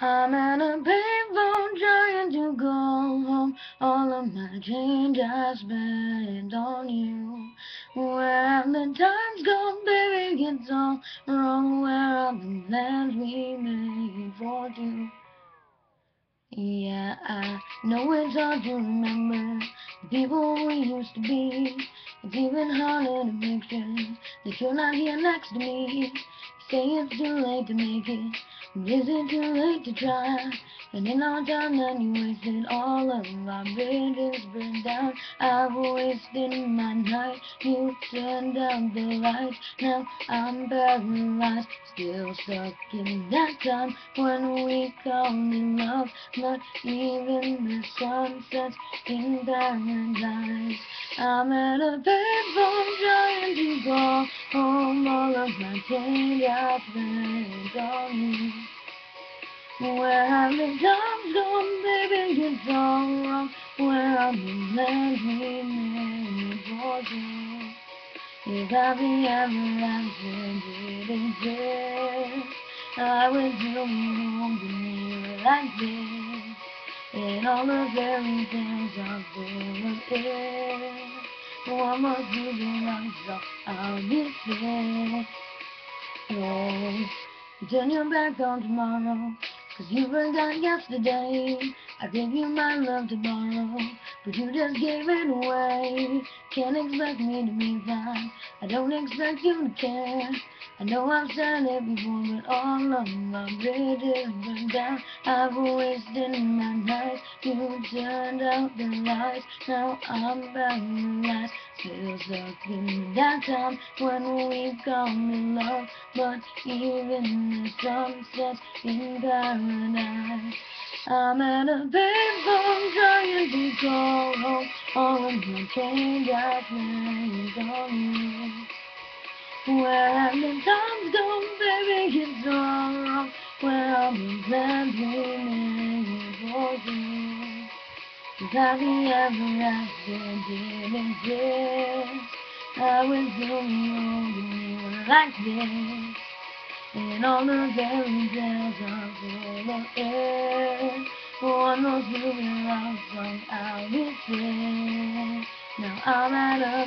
I'm at a payphone trying to go home. All of my change I spent on you. Where have the times gone, baby? It's all wrong. Where are the plans we made for two? Yeah, I know it's hard to remember the people we used to be. It's even harder to picture that you're not here next to me. You say it's too late to make it, but is it too late to try? And in our time then you wasted all of our bridges burned down. I've wasted my night, you turned out the lights. Now I'm paralyzed, still stuck in that time when we called it love. Not even the sun sets in paradise. I'm at a payphone trying to call home. All of my change I spent on you. Where have the times gone, baby? It's all wrong. Where are the plans we made for you? If happy ever after did exist, I would still be home to me like this. And all the fairy tales are full of it. One more season on, so I'll be sick. Oh, turn your back on tomorrow, 'cause you forgot yesterday. I gave you my love to borrow, but you just gave it away. Can't expect me to be fine, I don't expect you to care. I know I've said it before, but all of my bridges burned down. I've wasted my nights, you turned out the lights. Now I'm paralyzed, still stuck in that time when we called it love. But even the sun sets in paradise. I'm at a payphone trying to call home. All of my change I spent on you. Where have the times gone, baby? It's all wrong. Where are the plans we made for you? 'Cause happy ever after didn't exist. I was going on you like this. And all the fairy tales are full of air. One more moving love song I'll be singing. Now I'm at a